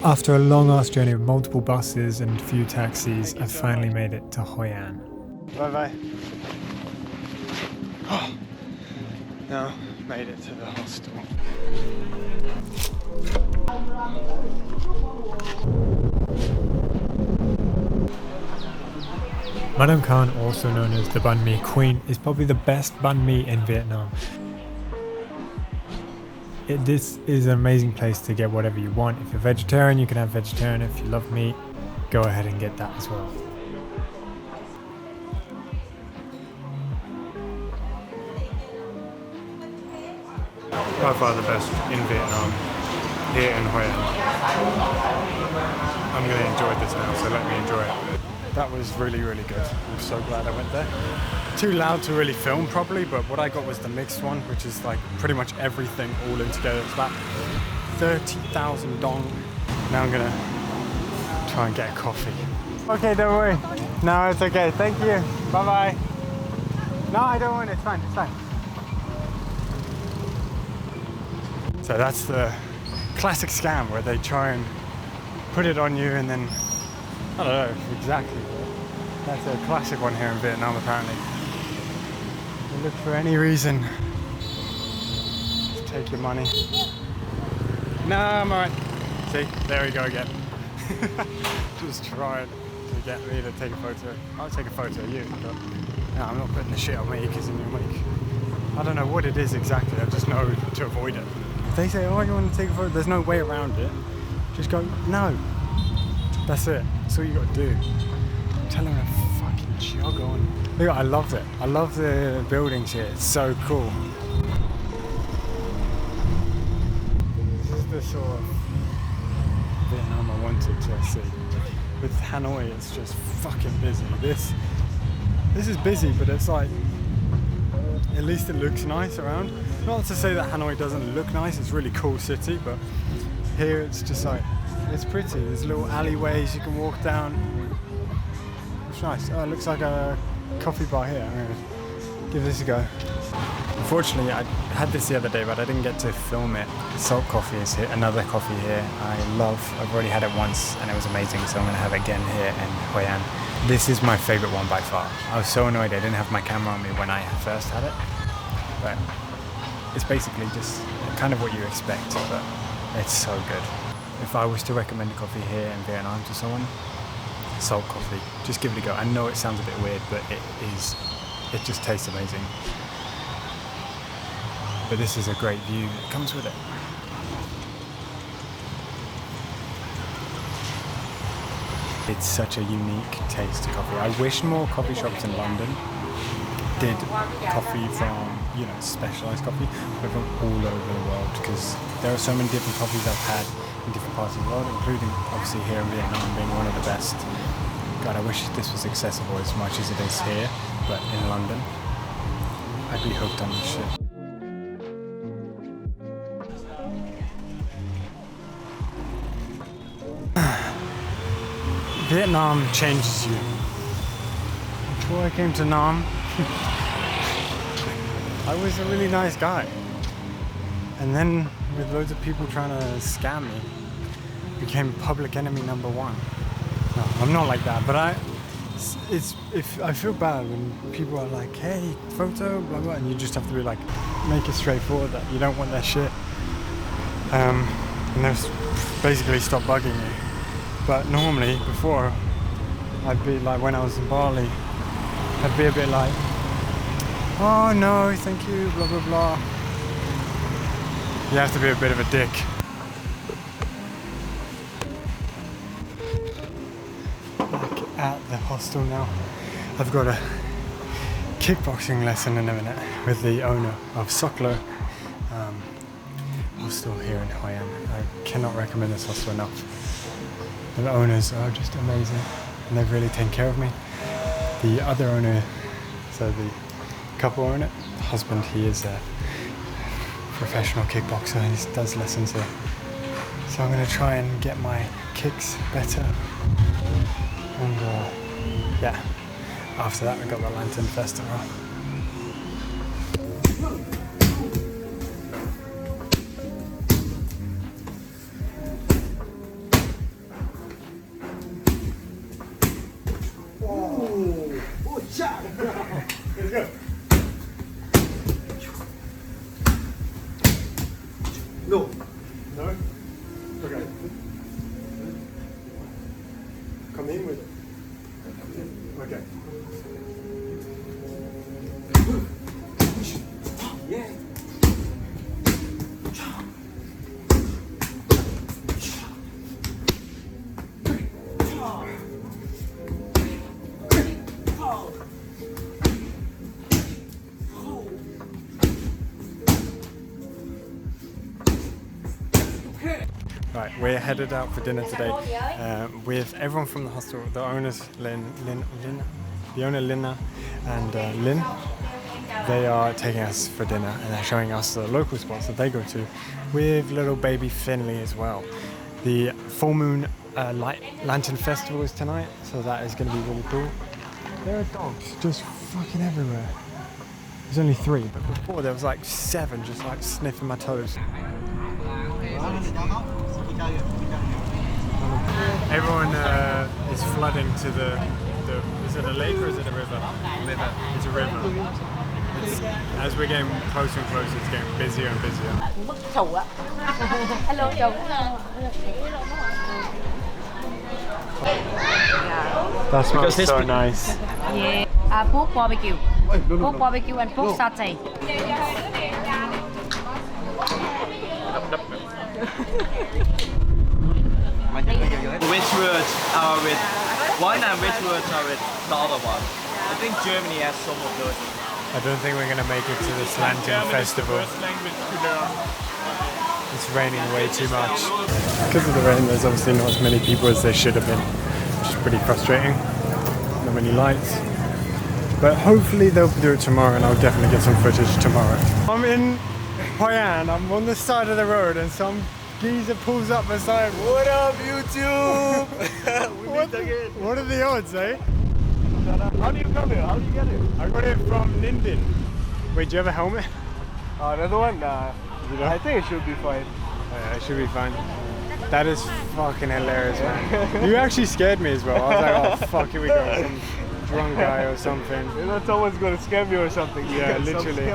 After a long ass journey with multiple buses and a few taxis, I finally made it to Hoi An. Bye bye. Oh, now made it to the hostel. Madam Khan, also known as the Banh Mi Queen, is probably the best banh mi in Vietnam. This is an amazing place to get whatever you want. If you're vegetarian, you can have vegetarian. If you love meat, go ahead and get that as well. By far the best in Vietnam, here in Hoi An. I'm going to enjoy this now, so let me enjoy it. That was really, really good. I'm so glad I went there. Too loud to really film properly, but what I got was the mixed one, which is like pretty much everything all in together. It's about 30,000 dong. Now I'm gonna try and get a coffee. Okay, don't worry. No, it's okay. Thank you. Bye-bye. No, I don't want it. It's fine. It's fine. So that's the classic scam where they try and put it on you and then, I don't know exactly. That's a classic one here in Vietnam apparently. They look for any reason to take your money. No, I'm alright. See, there we go again. Just trying to get me to take a photo. I'll take a photo of you, but no, I'm not putting the shit on me because then you'll make, I don't know what it is exactly, I just know to avoid it. If they say, oh, you want to take a photo, there's no way around it. Just go, no. That's it. That's all you got to do. Tell them to fucking jog on. Look, I loved it. I love the buildings here. It's so cool. This is the sort of Vietnam I wanted to see. With Hanoi, it's just fucking busy. This is busy, but it's like, at least it looks nice around. Not to say that Hanoi doesn't look nice. It's a really cool city, but here it's just like, it's pretty. There's little alleyways you can walk down. It's nice. Oh, it looks like a coffee bar here. I'm gonna give this a go. Unfortunately, I had this the other day, but I didn't get to film it. Salt coffee is here, another coffee here. I've already had it once and it was amazing, so I'm gonna have it again here in Hoi An. This is my favorite one by far. I was so annoyed I didn't have my camera on me when I first had it, but it's basically just kind of what you expect, but it's so good. If I was to recommend coffee here in Vietnam to someone, salt coffee, just give it a go. I know it sounds a bit weird, but it just tastes amazing. But this is a great view that comes with it. It's such a unique taste to coffee. I wish more coffee shops in London did coffee from, specialised coffee, but from all over the world, because there are so many different coffees I've had in different parts of the world, including obviously here in Vietnam being one of the best. God, I wish this was accessible as much as it is here, but in London, I'd be hooked on this shit. Vietnam changes you. Before I came to Nam, I was a really nice guy. And then with loads of people trying to scam me, became public enemy number one. No, I'm not like that, but I feel bad when people are like, hey, photo, blah blah, and you just have to be like, make it straightforward that you don't want that shit. And they'll basically stop bugging you. But normally, before, I'd be like, when I was in Bali, I'd be a bit like, oh no, thank you, blah blah blah. You have to be a bit of a dick. Back at the hostel now. I've got a kickboxing lesson in a minute with the owner of Soklo hostel here in Hoi An. I cannot recommend this hostel enough. The owners are just amazing and they've really taken care of me. The other owner, so the couple owner, the husband, he is a professional kickboxer and he does lessons here. So I'm going to try and get my kicks better. And yeah, after that we got the Lantern Festival. No. No? Okay. Come in with it. Okay. Yeah. Right, we're headed out for dinner today with everyone from the hostel. The owners, the owner Lina and Lynn. They are taking us for dinner and they're showing us the local spots that they go to, with little baby Finley as well. The full moon lantern festival is tonight, so that is going to be really cool. There are dogs just fucking everywhere. There's only 3, but before there was like 7 just like sniffing my toes. Everyone is flooding to the is it a lake or is it a river? River. It's a river. As we're getting closer and closer, it's getting busier and busier. That smells so nice. Yeah. Pork barbecue. Pork barbecue and pork satay. Which words are with one and which words are with the other one? I think Germany has some of those. I don't think we're going to make it to this lantern festival. It's raining way too much. Because of the rain, there's obviously not as many people as there should have been, which is pretty frustrating. Not many lights. But hopefully they'll do it tomorrow and I'll definitely get some footage tomorrow. I'm in Hoi An, I'm on the side of the road and some geezer pulls up beside me. What up, YouTube? We meet again. What are the odds, eh? How do you come here? How do you get here? I got it from Ninden. Wait, do you have a helmet? Another one? Nah. You know? I think it should be fine. Oh, yeah, it should be fine. That is fucking hilarious, man. You actually scared me as well. I was like, oh fuck, here we go. Some drunk guy or something. You know someone's gonna scam you or something. Yeah, literally.